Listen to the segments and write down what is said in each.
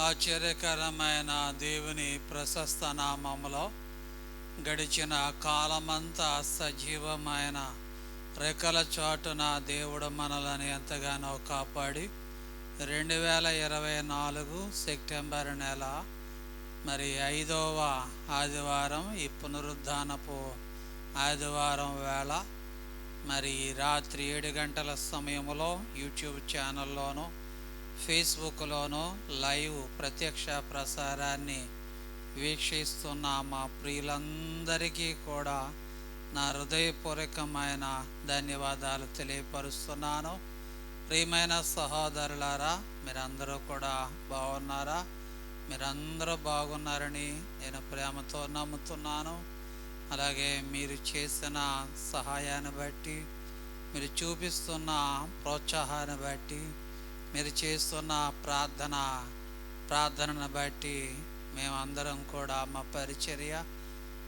ఆశ్చర్యకరమైన దేవుని ప్రశస్త నామములో గడిచిన కాలమంతా సజీవమైన రెక్కల చాటున దేవుడు మనల్ని ఎంతగానో కాపాడి 2024 సెప్టెంబర్ నెల 5వ ఆదివారం, ఈ పునరుద్ధానపు ఆదివారం వేళ రాత్రి 7 గంటల సమయంలో యూట్యూబ్ ఛానల్లోనూ ఫేస్బుక్లోనూ లైవ్ ప్రత్యక్ష ప్రసారాన్ని వీక్షిస్తున్న మా ప్రియులందరికీ కూడా నా హృదయపూర్వకమైన ధన్యవాదాలు తెలియపరుస్తున్నాను. ప్రియమైన సహోదరులారా, మీరందరూ కూడా బాగున్నారా? మీరందరూ బాగున్నారని నేను ప్రేమతో నమ్ముతున్నాను. అలాగే మీరు చేసిన సహాయాన్ని బట్టి, మీరు చూపిస్తున్న ప్రోత్సాహాన్ని బట్టి, మీరు చేస్తున్న ప్రార్థనను బట్టి మేమందరం కూడా మా పరిచర్య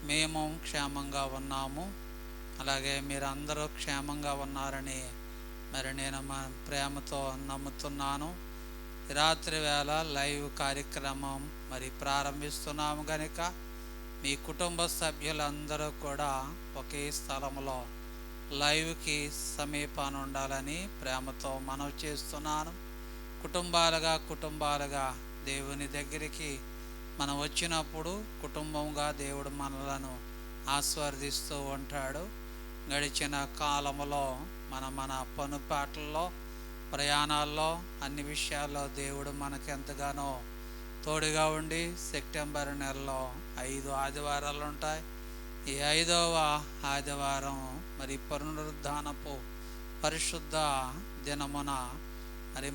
మేము క్షేమంగా ఉన్నాము. అలాగే మీరందరూ క్షేమంగా ఉన్నారని నేను మా ప్రేమతో నమ్ముతున్నాను. రాత్రి వేళ లైవ్ కార్యక్రమం ప్రారంభిస్తున్నాము కనుక మీ కుటుంబ సభ్యులందరూ కూడా ఒకే స్థలంలో లైవ్కి సమీపాన ఉండాలని ప్రేమతో మనవి చేస్తున్నాను. కుటుంబాలుగా దేవుని దగ్గరికి మనం వచ్చినప్పుడు కుటుంబంగా దేవుడు మనలను ఆశీర్వదిస్తూ ఉంటాడు. గడిచిన కాలంలో మన పనుపాట్లలో, ప్రయాణాల్లో, అన్ని విషయాల్లో దేవుడు మనకు ఎంతగానో తోడుగా ఉండి సెప్టెంబర్ నెలలో 5 ఆదివారాలు ఉంటాయి. ఈ 5వ ఆదివారం పునరుద్ధానపు పరిశుద్ధ దినమున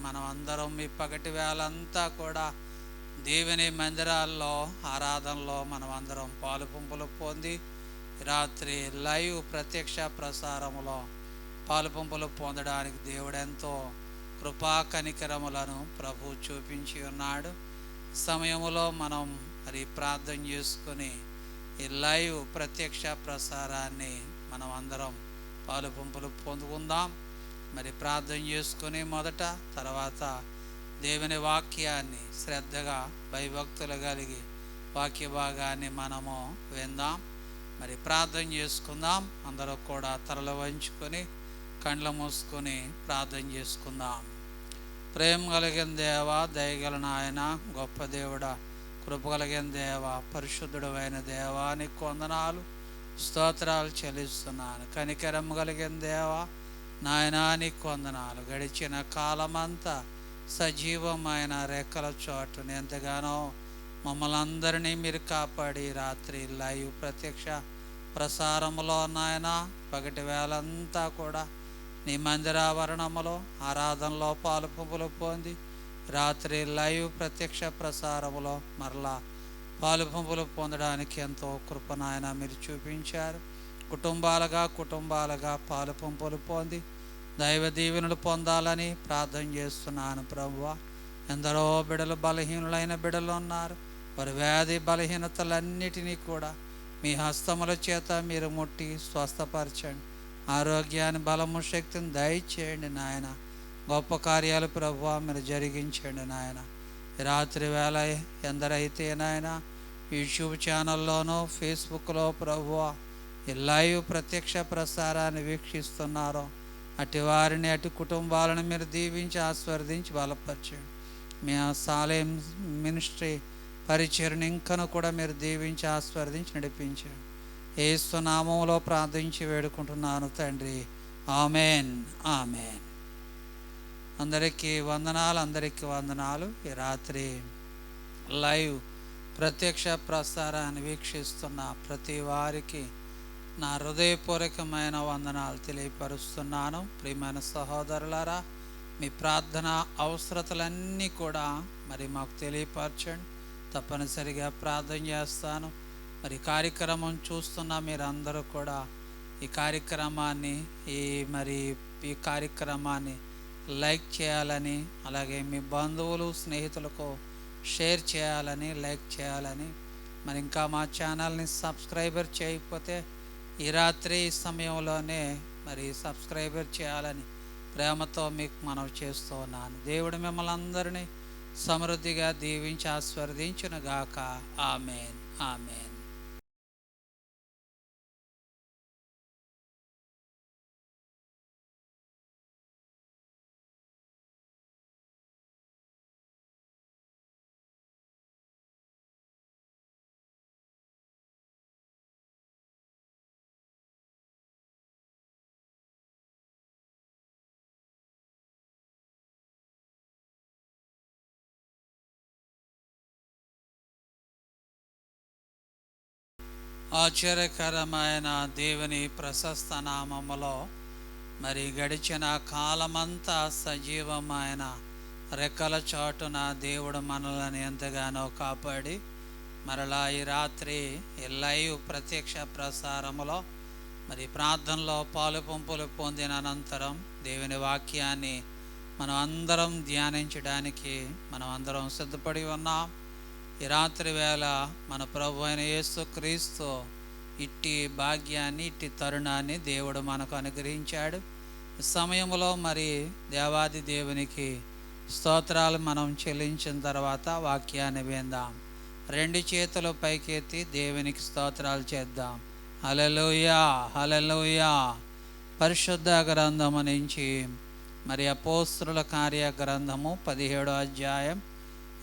మనం అందరం ఈ పగటి వేళంతా కూడా దేవుని మందిరాల్లో ఆరాధనలో మనం అందరం పాలు పంపులు పొంది రాత్రి లైవ్ ప్రత్యక్ష ప్రసారములో పాలు పంపులు పొందడానికి దేవుడెంతో కృపా కనికరములను ప్రభు చూపించి ఉన్నాడు. సమయంలో మనం ప్రార్థన చేసుకుని ఈ లైవ్ ప్రత్యక్ష ప్రసారాన్ని మనం అందరం పాలు పంపులు పొందుకుందాం. ప్రార్థన చేసుకుని తర్వాత దేవుని వాక్యాన్ని శ్రద్ధగా భయభక్తులు కలిగి వాక్య భాగాన్ని మనము విందాం. ప్రార్థన చేసుకుందాం. అందరూ కూడా తలలు వంచుకొని కండ్లు మూసుకొని ప్రార్థన చేసుకుందాం. ప్రేమ కలిగిన దేవ, దయగల నాయన, గొప్ప దేవుడా, కృప కలిగిన దేవ, పరిశుద్ధుడు అయిన దేవానికి వందనాలు, స్తోత్రాలు చెల్లిస్తున్నాను. కనికరం కలిగిన దేవ నాయనానికి వందనాలు. గడిచిన కాలమంతా సజీవమైన రెక్కల చోటుని ఎంతగానో మమ్మల్ని అందరినీ మీరు కాపాడి రాత్రి లైవ్ ప్రత్యక్ష ప్రసారములో నాయన పగటి వేళంతా కూడా నీ మందిరావరణములో ఆరాధనలో పాలు పంపులు పొంది రాత్రి లైవ్ ప్రత్యక్ష ప్రసారములో పాలు పంపులు పొందడానికి ఎంతో కృప నాయన మీరు చూపించారు. కుటుంబాలుగా పాలు పంపులు పొంది దైవ దీవెనలు పొందాలని ప్రార్థన చేస్తున్నాను. ప్రభువా, ఎందరో బిడలు, బలహీనులైన బిడలు ఉన్నారు. వారి వ్యాధి బలహీనతలన్నిటినీ కూడా మీ హస్తముల చేత మీరు ముట్టి స్వస్థపరచండి. ఆరోగ్యాన్ని, బలము, శక్తిని దయచేయండి నాయన. గొప్ప కార్యాలు ప్రభువా మీరు జరిగించండి నాయన. రాత్రి వేళ ఎందరైతే నాయన యూట్యూబ్ ఛానల్లోనూ ఫేస్బుక్లో ప్రభువా ఈ లైవ్ ప్రత్యక్ష ప్రసారాన్ని వీక్షిస్తున్నారో అటు వారిని, అటు కుటుంబాలను మీరు దీవించి ఆశీర్వదించి బలపరచండి. మీ సాలేం మినిస్ట్రీ పరిచర్ని ఇంకను కూడా మీరు దీవించి ఆశీర్వదించి నడిపించండి. యేసు నామములో ప్రార్థించి వేడుకుంటున్నాను తండ్రి. Amen, amen. అందరికీ వందనాలు. ఈ రాత్రి లైవ్ ప్రత్యక్ష ప్రసారాన్ని వీక్షిస్తున్న ప్రతి వారికి నా హృదయపూర్వకమైన వందనాలు తెలియపరుస్తున్నాను. ప్రియమైన సహోదరులారా, మీ ప్రార్థన అవసరతలన్నీ కూడా మాకు తెలియపరచండి. తప్పనిసరిగా ప్రార్థన చేస్తాను. కార్యక్రమం చూస్తున్న మీరందరూ కూడా ఈ కార్యక్రమాన్ని లైక్ చేయాలని, అలాగే మీ బంధువులు, స్నేహితులకు షేర్ చేయాలని, లైక్ చేయాలని, ఇంకా మా ఛానల్ని సబ్స్క్రైబర్ చేయకపోతే ఈ రాత్రి ఈ సమయంలోనే సబ్స్క్రైబర్ చేయాలని ప్రేమతో మీకు మనవి చేస్తూ ఉన్నాను. దేవుడు మిమ్మల్ని అందరినీ సమృద్ధిగా దీవించి ఆశీర్వదించునుగాక. ఆమెన్. ఆమెన్. ఆశ్చర్యకరమైన దేవుని ప్రశస్త నామములో మరి గడిచిన కాలమంతా సజీవమైన రెక్కల చాటున దేవుడు మనల్ని ఎంతగానో కాపాడి మరలా ఈ రాత్రి ఈ లైవ్ ప్రత్యక్ష ప్రసారములో మరి ప్రార్థనలో పాలు పంపులు పొందిన అనంతరం దేవుని వాక్యాన్ని మనం అందరం ధ్యానించడానికి మనం అందరం సిద్ధపడి ఉన్నాం. ఈ రాత్రి వేళ మన ప్రభు అయిన యేసుక్రీస్తు ఇట్టి భాగ్యాన్ని, ఇట్టి తరుణాన్ని దేవుడు మనకు అనుగ్రహించాడు. ఈ సమయంలో మరి దేవాది దేవునికి స్తోత్రాలు మనం చెల్లించిన తర్వాత వాక్యాన్ని విందాం. రెండు చేతులు పైకెత్తి దేవునికి స్తోత్రాలు చేద్దాం. హల్లెలూయా, హల్లెలూయా. పరిశుద్ధ గ్రంథము నుంచి మరి అపోస్తలుల కార్య గ్రంథము 17వ అధ్యాయం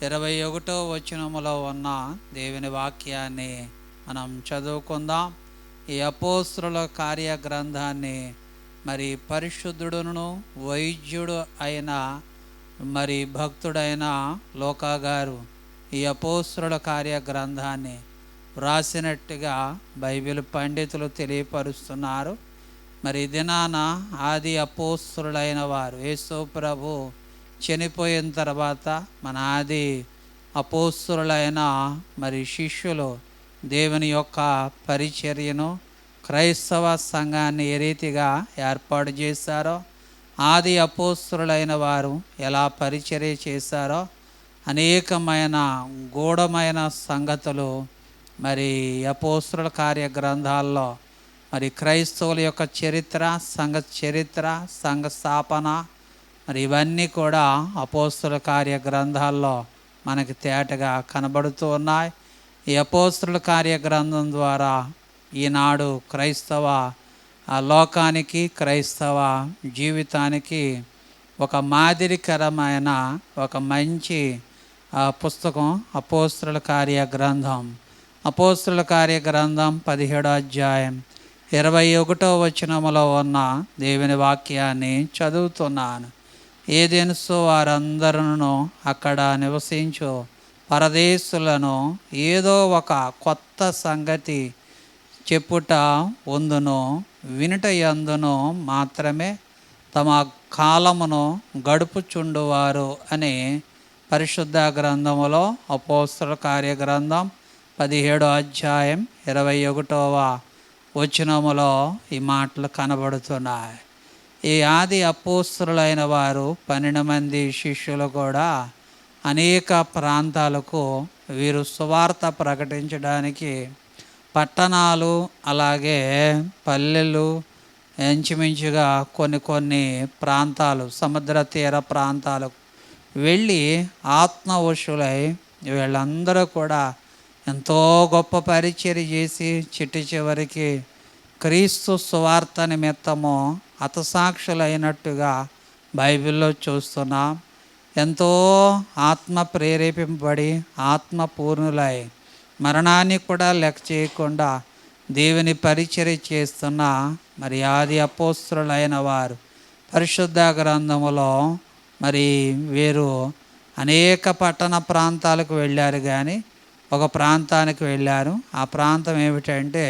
21వ వచనములో ఉన్న దేవుని వాక్యాన్ని మనం చదువుకుందాం. ఈ అపోస్తలుల కార్య గ్రంథాన్ని మరి పరిశుద్ధుడును వైద్యుడు అయిన మరి భక్తుడైన లోకా గారు ఈ అపోస్తలుల కార్య గ్రంథాన్ని వ్రాసినట్టుగా బైబిల్ పండితులు తెలియపరుస్తున్నారు. మరి దినాన ఆది అపోస్తలులైన వారు యేసు ప్రభు చనిపోయిన తర్వాత మన ఆది అపోస్తలులైన మరి శిష్యులు దేవుని యొక్క పరిచర్యను, క్రైస్తవ సంఘాన్ని ఏ రీతిగా ఏర్పాటు చేశారో, ఆది అపోస్తలులైన వారు ఎలా పరిచర్య చేశారో అనేకమైన గూఢమైన సంగతులు మరి అపోస్తలుల కార్య గ్రంథాల్లో మరి క్రైస్తవుల యొక్క చరిత్ర, సంఘ స్థాపన మరి ఇవన్నీ కూడా అపోస్తలుల కార్య గ్రంథాల్లో మనకి తేటగా కనబడుతూ ఉన్నాయి. ఈ అపోస్తలుల కార్య గ్రంథం ద్వారా ఈనాడు క్రైస్తవ లోకానికి, క్రైస్తవ జీవితానికి ఒక మాదిరికరమైన ఒక మంచి పుస్తకం అపోస్తలుల కార్య గ్రంథం. అపోస్తలుల కార్య గ్రంథం 17వ అధ్యాయం 21వ వచనములో ఉన్న దేవుని వాక్యాన్ని చదువుతున్నాను. ఏదెన్సు వారందరూ అక్కడ నివసించు పరదేశులను ఏదో ఒక కొత్త సంగతి చెప్పుట వందును, వినుట యందును మాత్రమే తమ కాలమును గడుపుచుండువారు అని పరిశుద్ధ గ్రంథములో అపోస్తలుల కార్య గ్రంథం 17వ అధ్యాయం 21వ వచనములో ఈ మాటలు కనబడుతున్నాయి. ఈ ఆది అపోస్తలులైన వారు 12 మంది శిష్యులు కూడా అనేక ప్రాంతాలకు వీరు సువార్త ప్రకటించడానికి పట్టణాలు అలాగే పల్లెలు ఇంచుమించుగా కొన్ని ప్రాంతాలు, సముద్ర తీర ప్రాంతాలకు వెళ్ళి ఆత్మవశులై వీళ్ళందరూ కూడా ఎంతో గొప్ప పరిచర్య చేసి చివరికి క్రీస్తు సువార్త నిమిత్తము హతసాక్షులైనట్టుగా బైబిల్లో చూస్తున్నాం. ఎంతో ఆత్మ ప్రేరేపింపబడి ఆత్మ పూర్ణులై మరణాన్ని కూడా లెక్క చేయకుండా దేవుని పరిచర్య చేస్తున్న మరి ఆది అపోస్తలులైన వారు పరిశుద్ధ గ్రంథములో మరి వీరు అనేక పట్టణ ప్రాంతాలకు వెళ్ళారు. కానీ ఒక ప్రాంతానికి వెళ్ళారు. ఆ ప్రాంతం ఏమిటంటే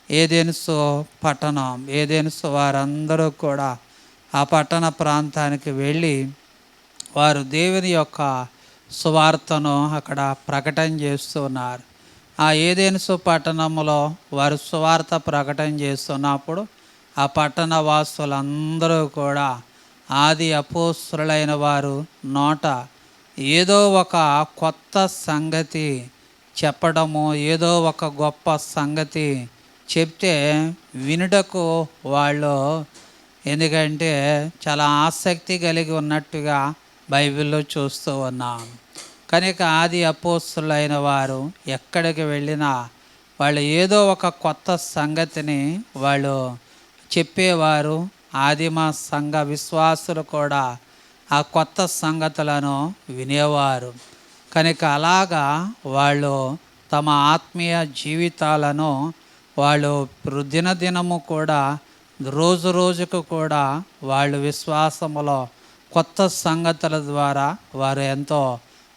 ఏదెన్సు పట్టణం. ఏదెన్సు వారందరూ కూడా ఆ పట్టణ ప్రాంతానికి వెళ్ళి వారు దేవుని యొక్క సువార్తను అక్కడ ప్రకటన చేస్తున్నారు. ఆ ఏదెన్సు పట్టణంలో వారు సువార్త ప్రకటన చేస్తున్నప్పుడు ఆ పట్టణ వాసులందరూ కూడా ఆది అపోస్తలులైన వారు నోట ఏదో ఒక కొత్త సంగతి చెప్పడము, ఏదో ఒక గొప్ప సంగతి చెప్తే వినుటకు వాళ్ళు ఎందుకంటే చాలా ఆసక్తి కలిగి ఉన్నట్టుగా బైబిల్లో చూస్తూ ఉన్నాం. కనుక ఆది అపోస్తులైన వారు ఎక్కడికి వెళ్ళినా వాళ్ళు ఏదో ఒక కొత్త సంగతిని వాళ్ళు చెప్పేవారు. ఆదిమ సంఘ విశ్వాసులు కూడా ఆ కొత్త సంగతులను వినేవారు. కనుక అలాగా వాళ్ళు తమ ఆత్మీయ జీవితాలను వాళ్ళు దినదినము కూడా రోజు రోజుకు కూడా వాళ్ళు విశ్వాసములో కొత్త సంగతుల ద్వారా వారు ఎంతో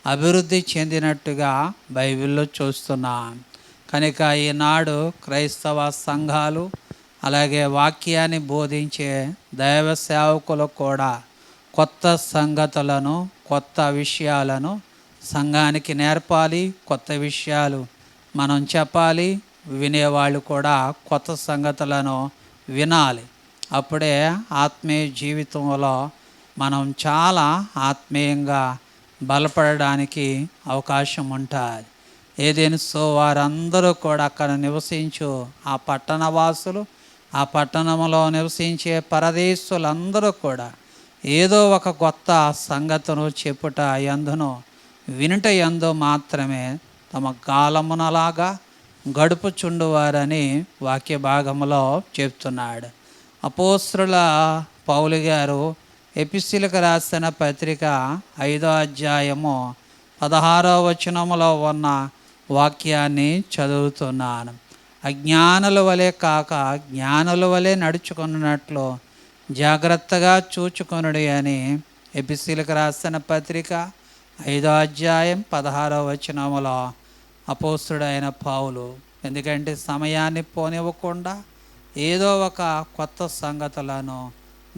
అభివృద్ధి చెందినట్టుగా బైబిల్లో చూస్తున్నాం. కనుక ఈనాడు క్రైస్తవ సంఘాలు అలాగే వాక్యాన్ని బోధించే దైవ సేవకులు కూడా కొత్త సంగతులను కొత్త విషయాలను సంఘానికి నేర్పాలి. కొత్త విషయాలు మనం చెప్పాలి. వినేవాళ్ళు కూడా కొత్త సంగతులను వినాలి. అప్పుడే ఆత్మీయ జీవితంలో మనం చాలా ఆత్మీయంగా బలపడడానికి అవకాశం ఉంటుంది. ఏదైనా వారందరూ కూడా అక్కడ నివసించు ఆ పట్టణ వాసులు, ఆ పట్టణంలో నివసించే పరదేశులందరూ కూడా ఏదో ఒక కొత్త సంగతును చెప్పుట యందును వినుట యందు మాత్రమే తమ కాలమునలాగా గడుపుచుండువారని వాక్య భాగంలో చెప్తున్నాడు. అపోస్తలుల పౌలు గారు ఎఫెసీయులకు రాసిన పత్రిక 5వ అధ్యాయము 16వ వచనములో ఉన్న వాక్యాన్ని చదువుతున్నాను. అజ్ఞానుల వలె కాక జ్ఞానుల వలె నడుచుకున్నట్లు జాగ్రత్తగా చూచుకొనుడి అని ఎఫెసీయులకు రాసిన పత్రిక 5వ అధ్యాయం 16వ వచనములో అపోస్తలుడైన పౌలు. ఎందుకంటే సమయాన్ని పోనివ్వకుండా ఏదో ఒక కొత్త సంగతులను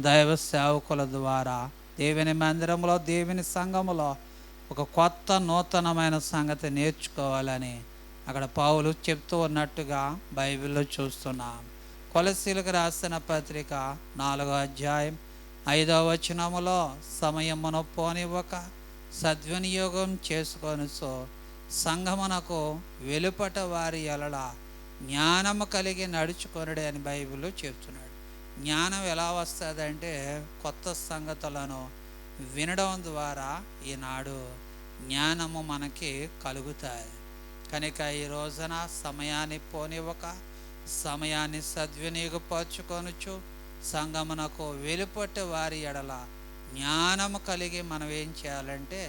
దైవ సేవకుల ద్వారా దేవుని మందిరంలో దేవుని సంఘములో ఒక కొత్త నూతనమైన సంగతి నేర్చుకోవాలని అక్కడ పౌలు చెప్తూ ఉన్నట్టుగా బైబిల్లో చూస్తున్నాం. కొలస్సీలకు రాసిన పత్రిక 4వ అధ్యాయం 5వ వచనములో సమయమును పోనివ్వక సద్వినియోగం చేసుకొనుచు సంఘమునకు వెలుపట వారి ఎలల జ్ఞానము కలిగి నడుచుకొనుడి అని బైబిల్లో చెప్తున్నాడు. జ్ఞానం ఎలా వస్తుందంటే కొత్త సంగతులను వినడం ద్వారా ఈనాడు జ్ఞానము మనకి కలుగుతాయి. కనుక ఈ రోజున సమయాన్ని పోనివ్వక సమయాన్ని సద్వినియోగపరచుకొనుచు సంగమునకు వెలుపట్టి వారి ఎడల జ్ఞానము కలిగి మనం ఏం చేయాలంటే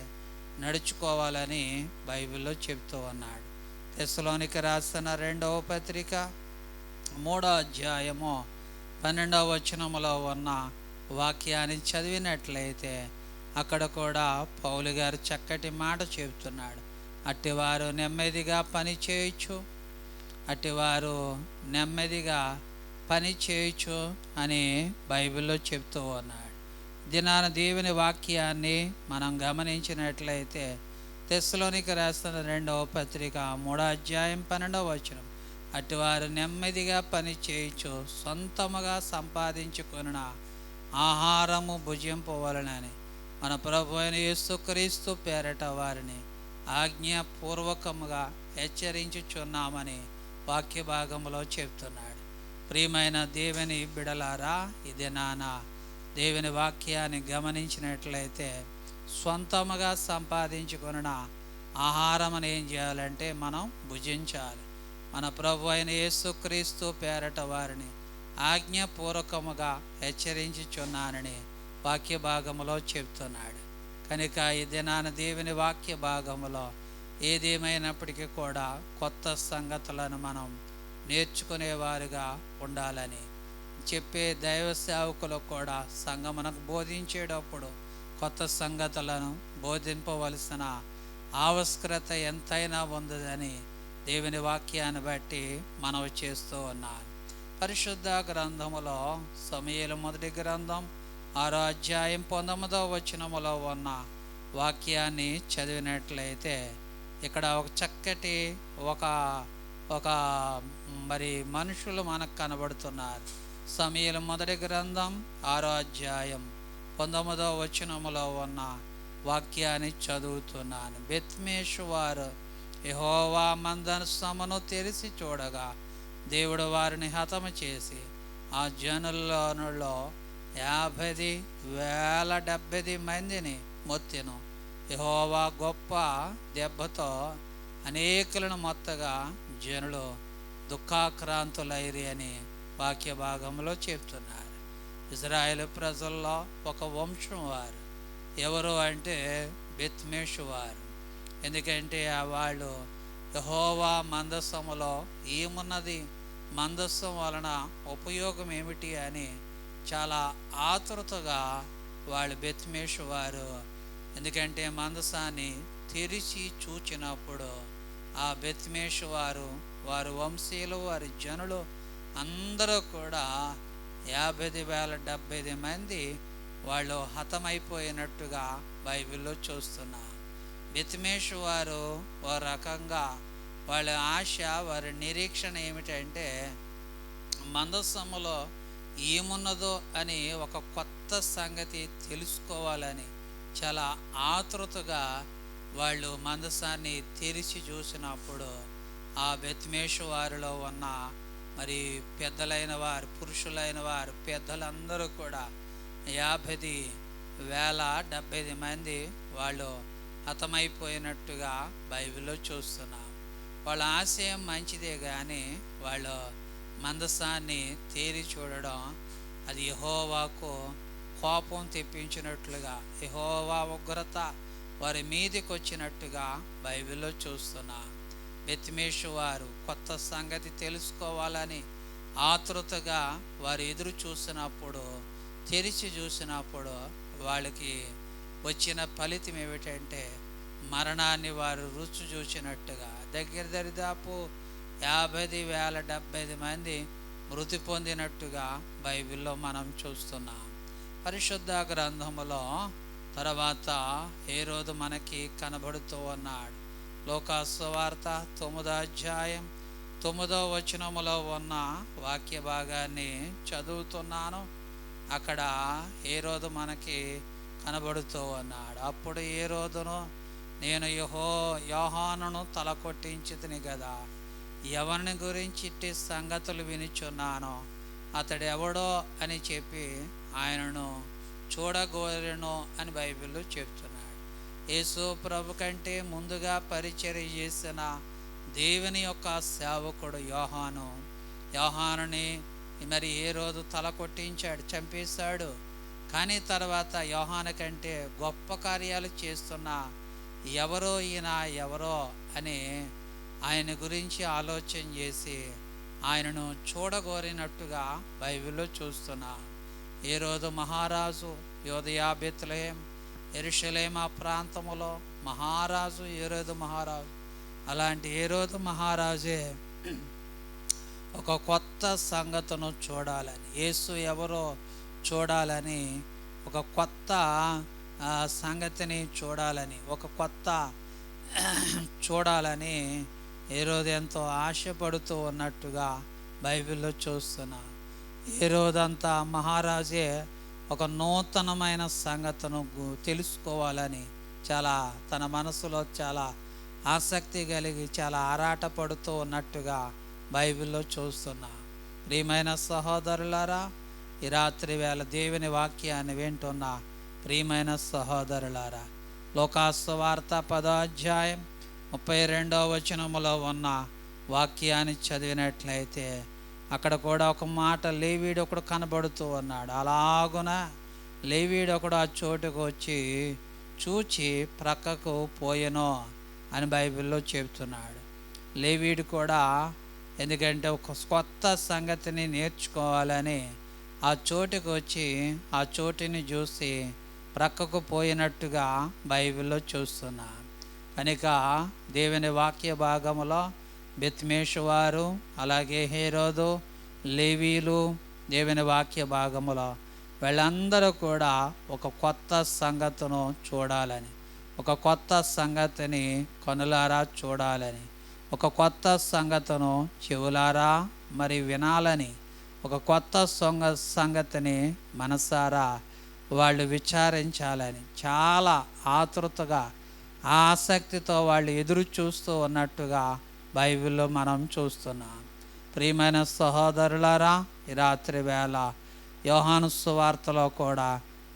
నడుచుకోవాలని బైబిల్లో చెప్తూ ఉన్నాడు. తెస్సలోనికి రాసిన 2వ పత్రిక 3వ అధ్యాయము 12వ వచనములో ఉన్న వాక్యాన్ని చదివినట్లయితే అక్కడ కూడా పౌలు గారు చక్కటి మాట చెబుతున్నాడు. అట్టివారు నెమ్మదిగా పని చేయొచ్చు, అట్టివారు నెమ్మదిగా పని చేయొచ్చు అని బైబిల్లో చెప్తూ ఉన్నాడు. దినాన దేవుని వాక్యాన్ని మనం గమనించినట్లయితే తెస్సలోనికి రాసిన 2వ పత్రిక 3వ అధ్యాయం 12వ వచనం, అట్టివారు నెమ్మదిగా పని చేయొచ్చు, సొంతముగా సంపాదించుకొనిన ఆహారము భుజింపవలనని మన ప్రభు అయిన యేసుక్రీస్తు పేరట వారిని ఆజ్ఞాపూర్వకముగా హెచ్చరించుచున్నామని వాక్య భాగంలో చెప్తున్నాడు. ప్రియమైన దేవుని బిడలారా, ఇది నాన్న దేవుని వాక్యాన్ని గమనించినట్లయితే సొంతముగా సంపాదించుకొనిన ఆహారం అని ఏం చేయాలంటే మనం భుజించాలి. మన ప్రభు అయిన యేసుక్రీస్తు పేరట వారిని ఆజ్ఞాపూర్వకముగా హెచ్చరించుచున్నానని వాక్య భాగములో చెప్తున్నాడు. కనుక ఈ దినాన దేవుని వాక్య భాగములో ఏదేమైనప్పటికీ కూడా కొత్త సంగతులను మనం నేర్చుకునేవారుగా ఉండాలని చెప్పే దైవ సేవకులు కూడా సంఘమునకు బోధించేటప్పుడు కొత్త సంగతులను బోధింపవలసిన ఆవశ్యకత ఎంతైనా ఉందని దేవుని వాక్యాన్ని బట్టి మనవి చేస్తూ ఉన్నాను. పరిశుద్ధ గ్రంథములో సమూయేలు మొదటి గ్రంథం 6వ అధ్యాయం 19వ వచనములో ఉన్న వాక్యాన్ని చదివినట్లయితే ఇక్కడ ఒక చక్కటి ఒక మరి మనుషులు మనకు కనబడుతున్నారు. సమూయేలు మొదటి గ్రంథం 6వ అధ్యాయం 19వ వచనములో ఉన్న వాక్యాన్ని చదువుతున్నాను. బెత్మేషు వారు యెహోవా మందసమును తెరిచి చూడగా దేవుడు వారిని హతము చేసి ఆ జనులలో 50,070 మందిని మొత్తెను. యెహోవా గొప్ప దెబ్బతో అనేకులను మొత్తగా జనులు దుఃఖాక్రాంతులైరి అని వాక్య భాగంలో చెప్తున్నారు. ఇజ్రాయేల్ ప్రజల్లో ఒక వంశం వారు ఎవరు అంటే బెత్మేషు వారు. ఎందుకంటే వాళ్ళు యెహోవా మందస్సములో ఏమున్నది, మందస్సం వలన ఉపయోగం ఏమిటి అని చాలా ఆతృతగా వాళ్ళు బెత్మేషు వారు. ఎందుకంటే మందసాన్ని తెరిచి చూచినప్పుడు ఆ బెత్మేషు వారి వంశీయులు, వారి జనులు అందరూ కూడా 50,070 మంది వాళ్ళు హతమైపోయినట్టుగా బైబిల్లో చూస్తున్నాం. బెత్మేషు వారు ఓ రకంగా వాళ్ళ ఆశ, వారి నిరీక్షణ ఏమిటంటే మందస్సములో ఏమున్నదో అని ఒక కొత్త సంగతి తెలుసుకోవాలని చాలా ఆతృతగా వాళ్ళు మందసాన్ని తెరిచి చూసినప్పుడు ఆ బెత్మేషు వారిలో ఉన్న మరి పెద్దలైన వారు, పురుషులైన వారు, పెద్దలందరూ కూడా 50,070 మంది వాళ్ళు హతమైపోయినట్టుగా బైబిల్లో చూస్తున్నాం. వాళ్ళ ఆశయం మంచిదే కానీ వాళ్ళు మందసాన్ని తేరి చూడడం అది యెహోవాకు కోపం తెప్పించినట్లుగా, యెహోవా ఉగ్రత వారి మీదికి వచ్చినట్టుగా బైబిల్లో చూస్తున్నాం. బెత్మేషు వారు కొత్త సంగతి తెలుసుకోవాలని ఆతృతగా వారు ఎదురు చూసినప్పుడు, తెరిచి చూసినప్పుడు వాళ్ళకి వచ్చిన ఫలితం ఏమిటంటే మరణాన్ని వారు రుచి చూసినట్టుగా దగ్గర దరిదాపు 50,070 మంది మృతి పొందినట్టుగా బైబిల్లో మనం చూస్తున్నాం. పరిశుద్ధ గ్రంథములో తర్వాత హేరోదు మనకి కనబడుతూ ఉన్నాడు. లోకాసువార్త 9వ అధ్యాయం 9వ వచనములో ఉన్న వాక్య భాగాన్ని చదువుతున్నాను. అక్కడ హేరోదు మనకి కనబడుతూ ఉన్నాడు. అప్పుడు హేరోదును, నేను యోహానును తల కొట్టించితిని కదా, ఎవరిని గురించి ఇట్టి సంగతులు వినిచున్నానో అతడు ఎవడో అని చెప్పి ఆయనను చూడగోరెను అని బైబిల్లో చెప్తున్నాడు. యేసు ప్రభు కంటే ముందుగా పరిచర్య చేసిన దేవుని యొక్క సేవకుడు యోహానుని మరి హేరోదు తల కొట్టించాడు, చంపేశాడు. కానీ తర్వాత యోహాను కంటే గొప్ప కార్యాలు చేస్తున్న ఎవరో ఈయన ఎవరో అని ఆయన గురించి ఆలోచన చేసి ఆయనను చూడగోరినట్టుగా బైబిల్లో చూస్తున్నాం. హేరోదు మహారాజు, యోదయ, బెత్లెహేం, యెరూషలేము ప్రాంతములో మహారాజు హేరోదు మహారాజు. అలాంటి హేరోదు మహారాజే ఒక కొత్త సంగతును చూడాలని, యేసు ఎవరో చూడాలని, ఒక కొత్త సంగతిని చూడాలని, ఒక కొత్త చూడాలని హేరోదు ఎంతో ఆశపడుతూ ఉన్నట్టుగా బైబిల్లో చూస్తున్నాం. హేరోదంతా మహారాజే ఒక నూతనమైన సంగతును తెలుసుకోవాలని చాలా తన మనసులో చాలా ఆసక్తి కలిగి చాలా ఆరాటపడుతూ ఉన్నట్టుగా బైబిల్లో చూస్తున్నాం. ప్రియమైన సహోదరులారా, ఈ రాత్రి వేళ దేవుని వాక్యాన్ని వింటున్న ప్రియమైన సహోదరులారా, లోకాసువార్త 10వ అధ్యాయం 32వ వచనములో ఉన్న వాక్యాన్ని చదివినట్లయితే అక్కడ కూడా ఒక మాట, లేవీడు ఒకడు కనబడుతూ ఉన్నాడు. అలాగున లేవీడు ఒకడు ఆ చోటుకు వచ్చి చూచి ప్రక్కకు పోయెను అని బైబిల్లో చెబుతున్నాడు. లేవీడు కూడా ఎందుకంటే ఒక కొత్త సంగతిని నేర్చుకోవాలని ఆ చోటుకు వచ్చి ఆ చోటుని చూసి ప్రక్కకు పోయినట్టుగా బైబిల్లో చూస్తున్నాం. కనుక దేవుని వాక్య భాగములో బెత్మేషు వారు, అలాగే హేరోదు, లేవీలు దేవుని వాక్య భాగములో వీళ్ళందరూ కూడా ఒక కొత్త సంగతిను చూడాలని, ఒక కొత్త సంగతిని కనులారా చూడాలని, ఒక కొత్త సంగతిను చెవులారా మరి వినాలని, ఒక కొత్త సంగతిని మనసారా వాళ్ళు విచారించాలని చాలా ఆతృతగా ఆసక్తితో వాళ్ళు ఎదురు చూస్తూ ఉన్నట్టుగా బైబిల్లో మనం చూస్తున్నాం. ప్రియమైన సహోదరులారా, ఈ రాత్రి వేళ యోహాను సువార్తలో కూడా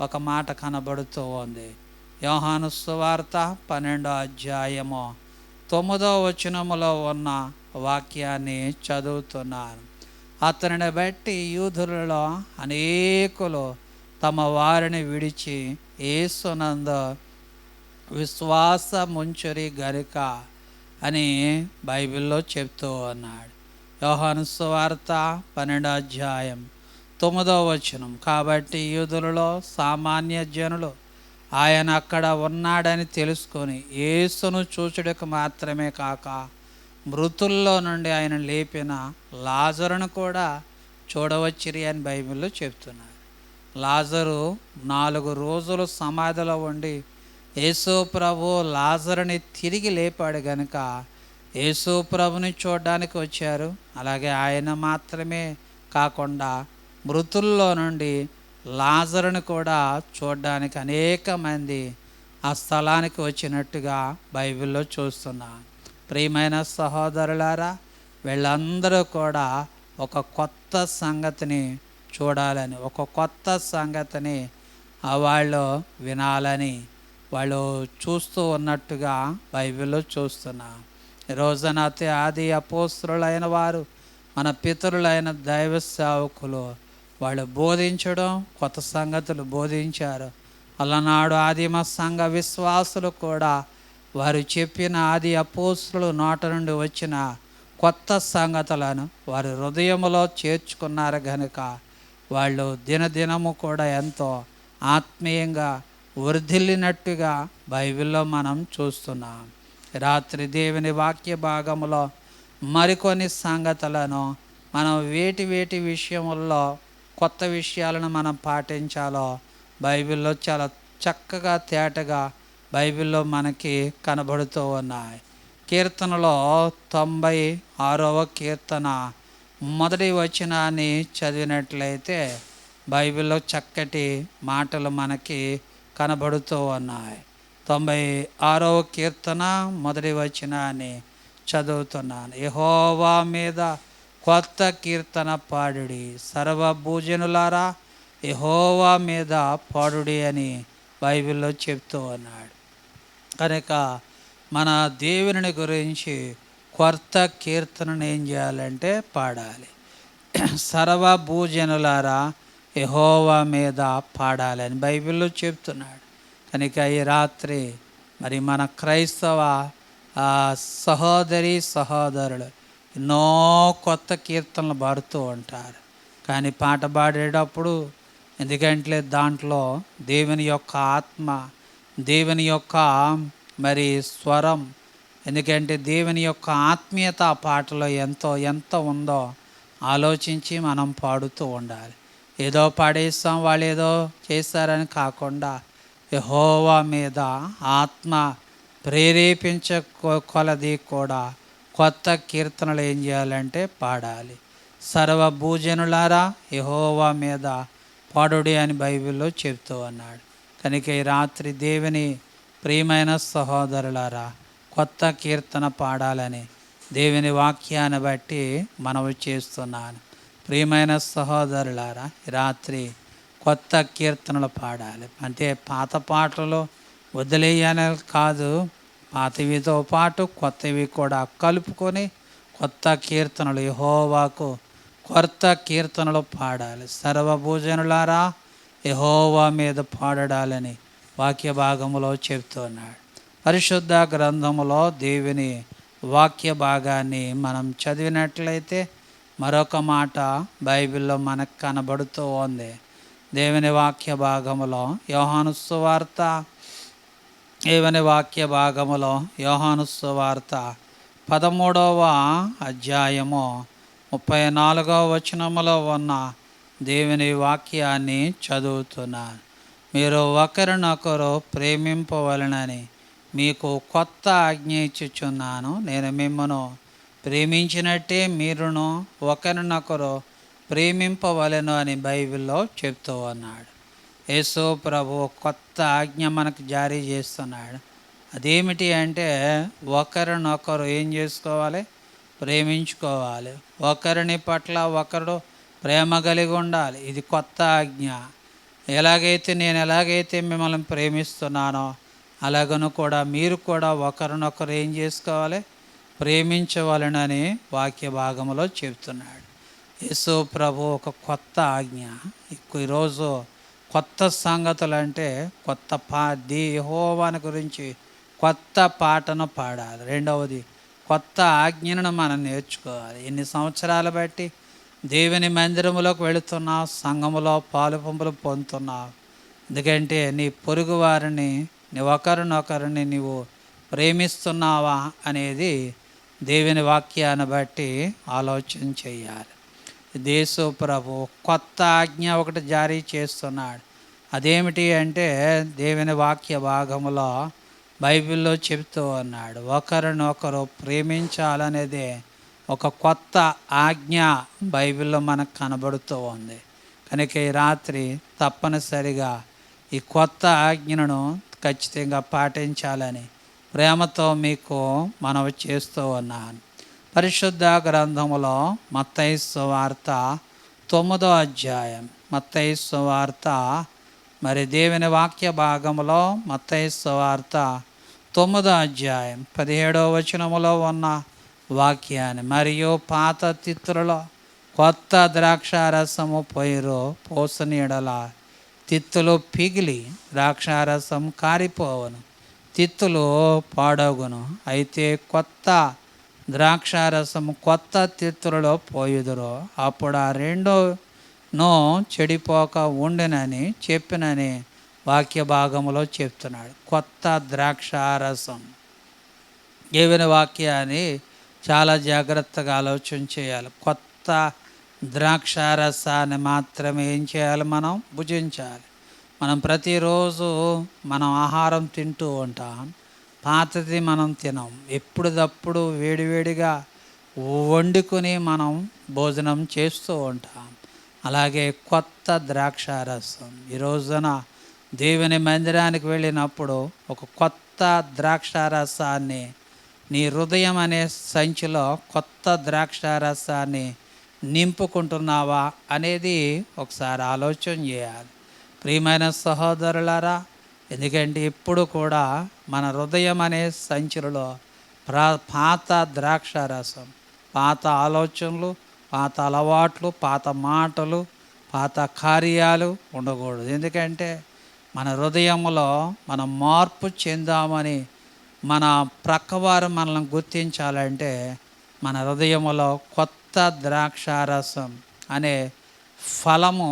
ఒక మాట కనబడుతూ ఉంది. యోహాను సువార్త 12వ అధ్యాయము 9వ వచనములో ఉన్న వాక్యాన్ని చదువుతున్నాను. అతనిని బట్టి యూదులలో అనేకులు తమ వారిని విడిచి యేసునందు విశ్వాసముంచురి గనుక అని బైబిల్లో చెప్తూ ఉన్నాడు. యోహాను సువార్త 12వ అధ్యాయం 9వ వచనం. కాబట్టి యూదులలో సామాన్య జనులు ఆయన అక్కడ ఉన్నాడని తెలుసుకొని యేసును చూచుటకు మాత్రమే కాక మృతుల్లో నుండి ఆయన లేపిన లాజరును కూడా చూడవచ్చిరి అని బైబిల్లో చెప్తున్నాడు. లాజరు 4 రోజులు సమాధిలో ఉండి యేసు ప్రభు లాజరుని తిరిగి లేపాడు గనుక యేసు ప్రభుని చూడడానికి వచ్చారు. అలాగే ఆయన మాత్రమే కాకుండా మృతుల్లో నుండి లాజరుని కూడా చూడడానికి అనేక మంది ఆ స్థలానికి వచ్చినట్టుగా బైబిల్లో చూస్తున్నాం. ప్రియమైన సహోదరులారా, వీళ్ళందరూ కూడా ఒక కొత్త సంగతిని చూడాలని, ఒక కొత్త సంగతిని వాళ్ళు వినాలని వాళ్ళు చూస్తూ ఉన్నట్టుగా బైబిల్లో చూస్తున్నాం. ఈ రోజున ఆది అపోస్తలులైన వారు, మన పితరులైన దైవ సేవకులు వాళ్ళు బోధించడం, కొత్త సంగతులు బోధించారు. అలనాడు ఆదిమ సంఘ విశ్వాసులు కూడా వారు చెప్పిన ఆది అపోస్తలుల నోట నుండి వచ్చిన కొత్త సంగతులను వారి హృదయములో చేర్చుకున్నారు కనుక వాళ్ళు దినదినము కూడా ఎంతో ఆత్మీయంగా వర్ధిల్లినట్టుగా బైబిల్లో మనం చూస్తున్నాం. రాత్రి దేవుని వాక్య భాగములో మరికొన్ని సంగతులను మనం వేటి విషయముల్లో కొత్త విషయాలను మనం పాటించాలో బైబిల్లో చాలా చక్కగా తేటగా బైబిల్లో మనకి కనబడుతూ ఉన్నాయి. కీర్తనలో 96వ కీర్తన మొదటి వచనాన్ని చదివినట్లయితే బైబిల్లో చక్కటి మాటలు మనకి కనబడుతూ ఉన్నాయి. 96వ కీర్తన మొదటి వచనాన్ని చదువుతున్నాను. యెహోవా మీద కొత్త కీర్తన పాడుడి, సర్వభూజనులారా యెహోవా మీద పాడుడి అని బైబిల్లో చెప్తూ ఉన్నాడు. కనుక మన దేవుని గురించి కొత్త కీర్తనను ఏం చేయాలంటే పాడాలి. సర్వభూజనులారా యెహోవా మీద పాడాలని బైబిల్లో చెప్తున్నాడు. కనుక ఈ రాత్రి మరి మన క్రైస్తవ సహోదరి సహోదరులు ఎన్నో కొత్త కీర్తనలు పాడుతూ ఉంటారు. కానీ పాట పాడేటప్పుడు ఎందుకంటే దాంట్లో దేవుని యొక్క ఆత్మ, దేవుని యొక్క మరి స్వరం, ఎందుకంటే దేవుని యొక్క ఆత్మీయత ఆ పాటలో ఎంత ఉందో ఆలోచించి మనం పాడుతూ ఉండాలి. ఏదో పాడేస్తాం, వాళ్ళు ఏదో చేస్తారని కాకుండా యెహోవా మీద ఆత్మ ప్రేరేపించ కొలది కూడా కొత్త కీర్తనలు ఏం చేయాలంటే పాడాలి. సర్వభూజనులారా యెహోవా మీద పాడుడి అని బైబిల్లో చెప్తూ ఉన్నాడు. కనుక ఈ రాత్రి దేవుని ప్రియమైన సహోదరులారా కొత్త కీర్తన పాడాలని దేవుని వాక్యాన్ని బట్టి మనవి చేస్తున్నాను. ప్రియమైన సహోదరులారా ఈ రాత్రి కొత్త కీర్తనలు పాడాలి. అంటే పాత పాటలు వదిలేయని కాదు, పాతవితో పాటు కొత్తవి కూడా కలుపుకొని కొత్త కీర్తనలు యెహోవాకు కొత్త కీర్తనలు పాడాలి. సర్వభూజనులారా యెహోవా మీద పాడాలని వాక్య భాగములో చెప్తున్నాడు. పరిశుద్ధ గ్రంథములో దేవుని వాక్య భాగాన్ని మనం చదివినట్లయితే మరొక మాట బైబిల్లో మనకు కనబడుతూ ఉంది. దేవుని వాక్య భాగములో యోహాను సువార్త, దేవుని వాక్య భాగములో యోహాను సువార్త 13వ అధ్యాయము 34వ వచనములో ఉన్న దేవుని వాక్యాన్ని చదువుతున్నాను. మీరు ఒకరినొకరు ప్రేమింపవలెనని మీకు కొత్త ఆజ్ఞ ఇచ్చుచున్నాను. నేను మిమ్మను ప్రేమించినట్టే మీరును ఒకరినొకరు ప్రేమింపవలెను అని బైబిల్లో చెప్తూ ఉన్నాడు. యేసు ప్రభు కొత్త ఆజ్ఞ మనకు జారీ చేస్తున్నాడు. అదేమిటి అంటే ఒకరినొకరు ఏం చేసుకోవాలి? ప్రేమించుకోవాలి. ఒకరిని పట్ల ఒకరు ప్రేమ కలిగి ఉండాలి. ఇది కొత్త ఆజ్ఞ. నేను ఎలాగైతే మిమ్మల్ని ప్రేమిస్తున్నానో అలాగను కూడా మీరు కూడా ఒకరినొకరు ఏం చేసుకోవాలి, ప్రేమించవలెనని వాక్య భాగంలో చెబుతున్నాడు. యేసు ప్రభు ఒక కొత్త ఆజ్ఞ. ఈరోజు కొత్త సంగతులు అంటే కొత్త యెహోవాని గురించి కొత్త పాటను పాడాలి. రెండవది కొత్త ఆజ్ఞను మనం నేర్చుకోవాలి. ఎన్ని సంవత్సరాలు బట్టి దేవుని మందిరములోకి వెళుతున్నావు, సంఘములో పాలు పంపులు పొందుతున్నావు. ఎందుకంటే నీ పొరుగు వారిని, నీ ఒకరినొకరిని నీవు ప్రేమిస్తున్నావా అనేది దేవుని వాక్యాన్ని బట్టి ఆలోచన చేయాలి. యేసు ప్రభు కొత్త ఆజ్ఞ ఒకటి జారీ చేస్తున్నాడు. అదేమిటి అంటే దేవుని వాక్య భాగంలో బైబిల్లో చెబుతూ ఉన్నాడు, ఒకరినొకరు ప్రేమించాలనేదే ఒక కొత్త ఆజ్ఞ బైబిల్లో మనకు కనబడుతూ ఉంది. కనుక ఈ రాత్రి తప్పనిసరిగా ఈ కొత్త ఆజ్ఞను ఖచ్చితంగా పాటించాలని ప్రేమతో మీకు మనవి చేస్తూ ఉన్నాను. పరిశుద్ధ గ్రంథములో మత్తయి సువార్త 9వ అధ్యాయం, మత్తయి సువార్త మరి దేవుని వాక్య భాగంలో మత్తయి సువార్త 9వ అధ్యాయం 17వ వచనములో ఉన్న వాక్యాన్ని, మరియు పాత తిత్తులలో కొత్త ద్రాక్షారసము పోసిన ఎడల తిత్తులు పిగిలి ద్రాక్షారసం కారిపోవను, తిత్తులు పాడగును. అయితే కొత్త ద్రాక్షారసము కొత్త తిత్తులలో పోయుదురు, అప్పుడు ఆ రెండును చెడిపోక ఉండునని చెప్పినని వాక్య భాగంలో చెప్తున్నాడు. కొత్త ద్రాక్షారసం. దేవుని వాక్యాన్ని చాలా జాగ్రత్తగా ఆలోచన చేయాలి. కొత్త ద్రాక్షారసాన్ని మాత్రమే ఏం చేయాలి, మనం భుజించాలి. మనం ప్రతిరోజు మనం ఆహారం తింటూ ఉంటాం, పాతది మనం తినం. ఎప్పుడప్పుడు వేడివేడిగా వండుకొని మనం భోజనం చేస్తూ ఉంటాం. అలాగే కొత్త ద్రాక్షారసం. ఈ రోజున దేవుని మందిరానికి వెళ్ళినప్పుడు ఒక కొత్త ద్రాక్షారసాన్ని, నీ హృదయం అనే సంచిలో కొత్త ద్రాక్షారసాన్ని నింపుకుంటున్నావా అనేది ఒకసారి ఆలోచన చేయాలి. ప్రియమైన సహోదరులారా, ఎందుకంటే ఇప్పుడు కూడా మన హృదయం అనే సంచులలో పాత ద్రాక్షారసం, పాత ఆలోచనలు, పాత అలవాట్లు, పాత మాటలు, పాత కార్యాలు ఉండకూడదు. ఎందుకంటే మన హృదయంలో మనం మార్పు చెందామని మన ప్రక్కవారు మనల్ని గుర్తించాలంటే మన హృదయంలో కొత్త ద్రాక్షారసం అనే ఫలము,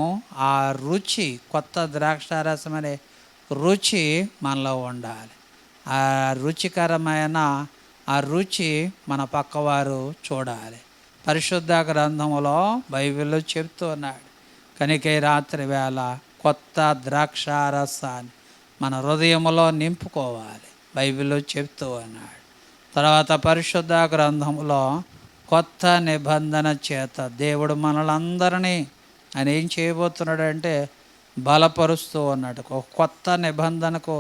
ఆ రుచి, కొత్త ద్రాక్షారసం అనే రుచి మనలో ఉండాలి. ఆ రుచికరమైన ఆ రుచి మన పక్కవారు చూడాలి. పరిశుద్ధ గ్రంథములో బైబిల్లో చెప్తూ ఉన్నాడు. కనుక ఈ రాత్రి వేళ కొత్త ద్రాక్షారసాన్ని మన హృదయంలో నింపుకోవాలి, బైబిల్లో చెప్తూ ఉన్నాడు. తర్వాత పరిశుద్ధ గ్రంథంలో కొత్త నిబంధన చేత దేవుడు మనలందరినీ ఆయన ఏం చేయబోతున్నాడంటే బలపరుస్తూ ఉన్నాడు. ఒక కొత్త నిబంధనకు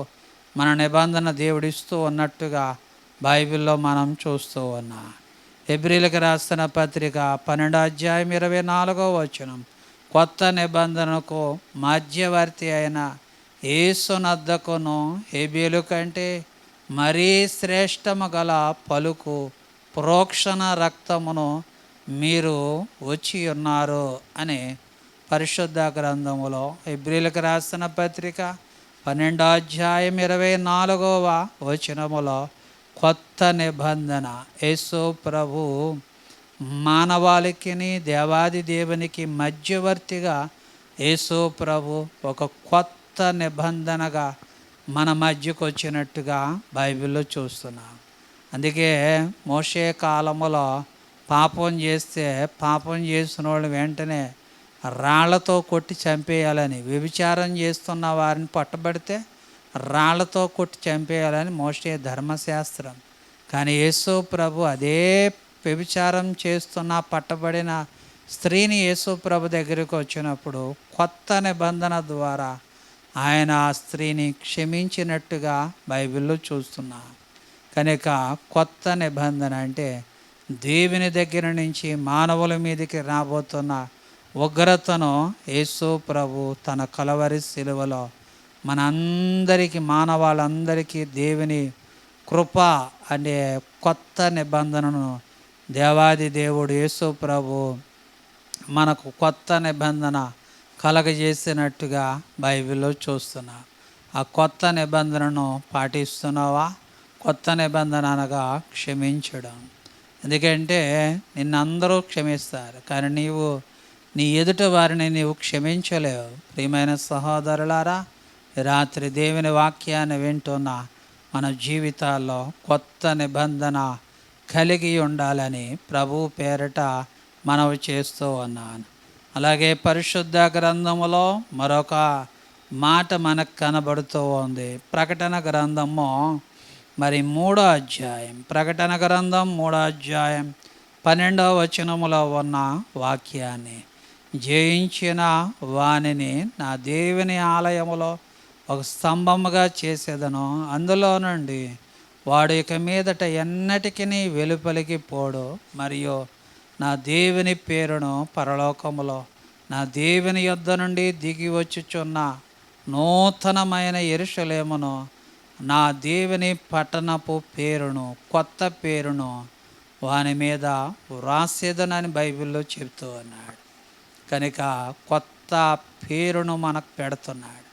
మన నిబంధన దేవుడిస్తూ ఉన్నట్టుగా బైబిల్లో మనం చూస్తూ ఉన్నాం. హెబ్రీలకు రాసిన పత్రిక 12వ అధ్యాయం 24వ వచనం, కొత్త నిబంధనకు మధ్యవర్తి అయిన యేసునద్దకును హేబేలు కంటే మరీ శ్రేష్టము గల పలుకు ప్రోక్షణ రక్తమును మీరు వచ్చి ఉన్నారు అని పరిశుద్ధ గ్రంథములో హెబ్రీలకు రాసిన పత్రిక 12వ అధ్యాయం 24వ వచనములో కొత్త నిబంధన, యేసు ప్రభు మానవాళికిని దేవాది దేవునికి మధ్యవర్తిగా యేసు ప్రభు ఒక కొత్త నిబంధనగా మన మధ్యకు వచ్చినట్టుగా బైబిల్లో చూస్తున్నాం. అందుకే మోషే కాలములో పాపం చేసిన వాళ్ళు వెంటనే రాళ్లతో కొట్టి చంపేయాలని, వ్యభిచారం చేస్తున్న వారిని పట్టబడితే రాళ్లతో కొట్టి చంపేయాలని మోషే ధర్మశాస్త్రం. కానీ యేసు ప్రభు అదే వ్యభిచారం చేస్తున్న పట్టబడిన స్త్రీని యేసు ప్రభు దగ్గరికి వచ్చినప్పుడు కొత్త నిబంధన ద్వారా ఆయన ఆ స్త్రీని క్షమించినట్టుగా బైబిల్లో చూస్తున్నాం. కనుక కొత్త నిబంధన అంటే దేవుని దగ్గర నుంచి మానవుల మీదకి రాబోతున్న ఉగ్రతను యేసు ప్రభు తన కలవరి శిలువలో మనందరికీ మానవాళ్ళందరికీ దేవుని కృప అనే కొత్త నిబంధనను దేవాది దేవుడు యేసు ప్రభు మనకు కొత్త నిబంధన కలగజేసినట్టుగా బైబిల్లో చూస్తున్నాం. ఆ కొత్త నిబంధనను పాటిస్తున్నావా? కొత్త నిబంధన అనగా క్షమించడం. ఎందుకంటే నిన్నందరూ క్షమిస్తారు, కానీ నీవు నీ ఎదుట వారిని నీవు క్షమించలేవు. ప్రియమైన సహోదరులారా, రాత్రి దేవుని వాక్యాన్ని వింటున్న మన జీవితాల్లో కొత్త నిబంధన కలిగి ఉండాలని ప్రభు పేరట మనవి చేస్తూ ఉన్నాను. అలాగే పరిశుద్ధ గ్రంథములో మరొక మాట మనకు కనబడుతూ ఉంది. ప్రకటన గ్రంథము 3వ అధ్యాయం, ప్రకటన గ్రంథం 3వ అధ్యాయం 12వ వచనములో ఉన్న వాక్యాన్ని, జయించిన వానిని నా దేవుని ఆలయములో ఒక స్తంభముగా చేసేదను, అందులో నుండి వాడు ఇక మీదట ఎన్నటికీ వెలుపలికి పోడు, మరియు నా దేవుని పేరును పరలోకములో నా దేవుని యొద్ద నుండి దిగి వచ్చుచున్న నూతనమైన యెరూషలేమును, నా దేవుని పట్టణపు పేరును, కొత్త పేరును వాని మీద వ్రాసేదనని బైబిల్లో చెబుతూ ఉన్నాడు. కనుక కొత్త పేరును మనకు పెడుతున్నాడు.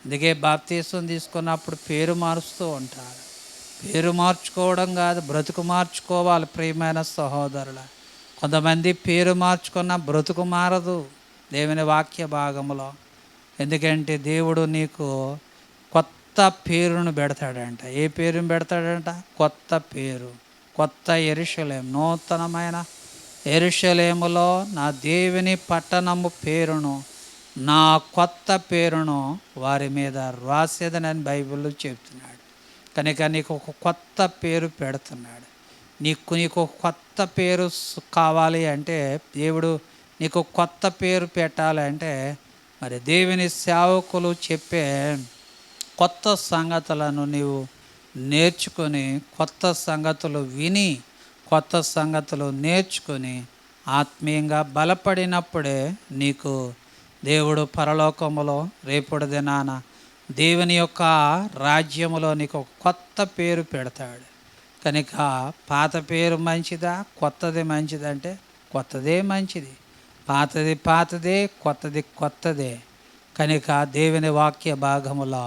అందుకే బాప్తీసం తీసుకున్నప్పుడు పేరు మారుస్తూ ఉంటారు. పేరు మార్చుకోవడం కాదు, బ్రతుకు మార్చుకోవాలి. ప్రియమైన సహోదరుల, కొంతమంది పేరు మార్చుకున్న బ్రతుకు మారదు దేవుని వాక్య భాగంలో. ఎందుకంటే దేవుడు నీకు కొత్త పేరును పెడతాడంట. ఏ పేరును పెడతాడంట? కొత్త పేరు, కొత్త యెరూషలేము, నూతనమైన యెరూషలేములో నా దేవుని పట్టణము పేరును, నా కొత్త పేరును వారి మీద రాసేదనని బైబిల్లో చెప్తున్నాడు. కనుక నీకు ఒక కొత్త పేరు పెడుతున్నాడు. నీకు ఒక కొత్త పేరు కావాలి అంటే, దేవుడు నీకు కొత్త పేరు పెట్టాలంటే, మరి దేవుని సేవకులు చెప్పే కొత్త సంగతులను నీవు నేర్చుకొని, కొత్త సంగతులు విని, కొత్త సంగతులు నేర్చుకొని ఆత్మీయంగా బలపడినప్పుడే నీకు దేవుడు పరలోకములో రేపటి దినాన దేవుని యొక్క రాజ్యములో నీకు ఒక కొత్త పేరు పెడతాడు. కనుక పాత పేరు మంచిదా, కొత్తది మంచిదంటే కొత్తదే మంచిది. పాతది పాతదే, కొత్తది కొత్తదే. కనుక దేవుని వాక్య భాగములో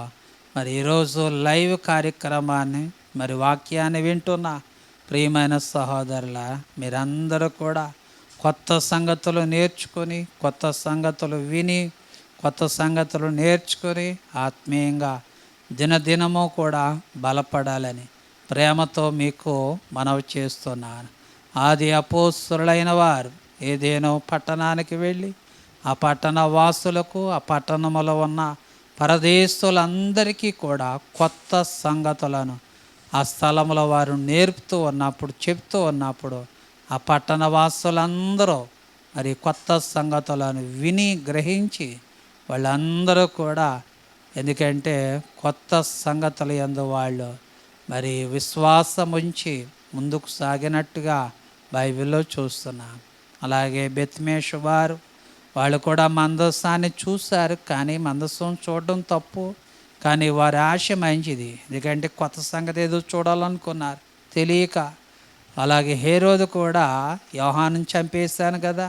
మరి ఈరోజు లైవ్ కార్యక్రమాన్ని, మరి వాక్యాన్ని వింటున్న ప్రియమైన సహోదరుల, మీరందరూ కూడా కొత్త సంగతులు నేర్చుకొని, కొత్త సంగతులు విని, కొత్త సంగతులు నేర్చుకొని ఆత్మీయంగా దినదినము కూడా బలపడాలని ప్రేమతో మీకు మనవి చేస్తున్నాను. ఆది అపోస్తలులైన వారు ఏదేనో పట్టణానికి వెళ్ళి ఆ పట్టణ వాసులకు, ఆ పట్టణంలో ఉన్న పరదేశులందరికీ కూడా కొత్త సంగతులను ఆ స్థలంలో వారు నేర్పుతూ ఉన్నప్పుడు, చెప్తూ ఉన్నప్పుడు ఆ పట్టణ వాసులందరూ మరి కొత్త సంగతులను విని గ్రహించి వాళ్ళందరూ కూడా, ఎందుకంటే కొత్త సంగతుల యందు వాళ్ళు మరి విశ్వాసం ఉంచి ముందుకు సాగినట్టుగా బైబిల్లో చూస్తున్నాం. అలాగే బెత్మేషు వారు, వాళ్ళు కూడా మందసాన్ని చూశారు, కానీ మందసం చూడడం తప్పు, కానీ వారి ఆశ మంచిది. ఎందుకంటే కొత్త సంగతి ఏదో చూడాలనుకున్నారు తెలియక. అలాగే హేరోదు కూడా, యోహానుని చంపేశాను కదా,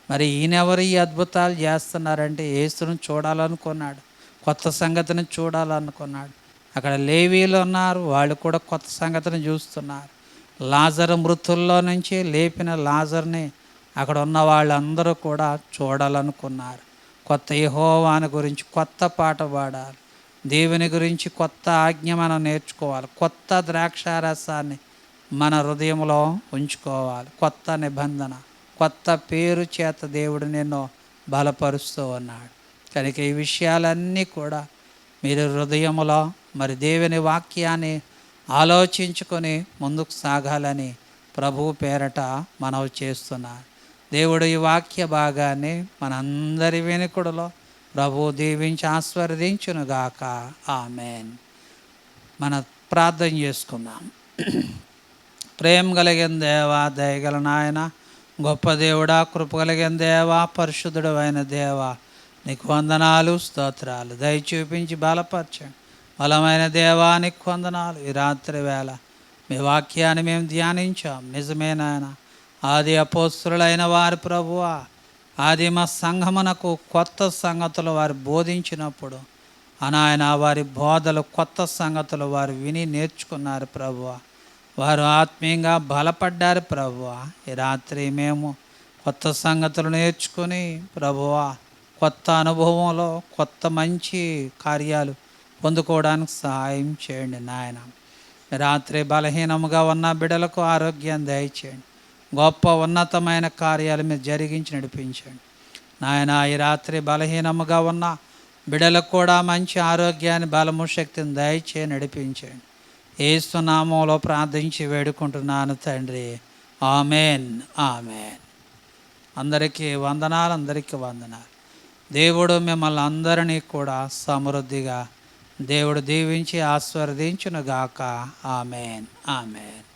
మరి ఈయనెవరు ఈ అద్భుతాలు చేస్తున్నారంటే యేసును చూడాలనుకున్నాడు, కొత్త సంగతిని చూడాలనుకున్నాడు. అక్కడ లేవీలు ఉన్నారు, వాళ్ళు కూడా కొత్త సంగతిని చూస్తున్నారు. లాజరు మృతుల్లో నుంచి లేపిన లాజర్ని అక్కడ ఉన్న వాళ్ళందరూ కూడా చూడాలనుకున్నారు. కొత్త యెహోవాను గురించి కొత్త పాట పాడాలి, దేవుని గురించి కొత్త ఆజ్ఞ మనం నేర్చుకోవాలి, కొత్త ద్రాక్షారసాన్ని మన హృదయంలో ఉంచుకోవాలి. కొత్త నిబంధన, కొత్త పేరు చేత దేవుడు నిన్ను బలపరుస్తూ ఉన్నాడు. కనుక ఈ విషయాలన్నీ కూడా మీరు హృదయంలో మరి దేవుని వాక్యాన్ని ఆలోచించుకొని ముందుకు సాగాలని ప్రభువు పేరట మనవి చేస్తున్నారు. దేవుడు ఈ వాక్య భాగాన్ని మనందరి వెనుకడులో ప్రభువు దీవించి ఆశీర్వదించునుగాక. ఆమేన్. మన ప్రార్థన చేసుకుందాం. ప్రేమ కలిగిన దేవా, దయగల నాయన, గొప్ప దేవుడా, కృప కలిగిన దేవా, పరిశుద్ధుడు అయిన దేవా, నీకు వందనాలు, స్తోత్రాలు. దయ చూపించి బలపరచండి. బలమైన దేవానికి వందనాలు. ఈ రాత్రి వేళ మీ వాక్యాన్ని మేము ధ్యానించాం. నిజమే నాయన. ఆది అపోస్తులైన వారి ప్రభువా, ఆదిమ సంఘమునకు కొత్త సంగతులు వారు బోధించినప్పుడు నాయన వారి బోధలు, కొత్త సంగతులు వారు విని నేర్చుకున్నారు ప్రభువా. వారు ఆత్మీయంగా బలపడ్డారు ప్రభువా. ఈ రాత్రి మేము కొత్త సంగతులు నేర్చుకుని ప్రభువా, కొత్త అనుభవంలో కొత్త మంచి కార్యాలు పొందుకోవడానికి సహాయం చేయండి నాయన. రాత్రి బలహీనముగా ఉన్న బిడ్డలకు ఆరోగ్యం దయచేయండి. గొప్ప ఉన్నతమైన కార్యాలు మీరు జరిగించి నడిపించండి నాయన. ఈ రాత్రి బలహీనముగా ఉన్న బిడ్డలకు కూడా మంచి ఆరోగ్యాన్ని, బలము, శక్తిని దయచేసి నడిపించండి. యేసు నామములో ప్రార్థించి వేడుకుంటున్నాను తండ్రి. Amen, amen. అందరికీ వందనాలు, అందరికీ వందనాలు. దేవుడు మిమ్మల్ని అందరినీ కూడా సమృద్ధిగా దేవుడు దీవించి ఆశీర్వదించునుగాక. Amen, amen.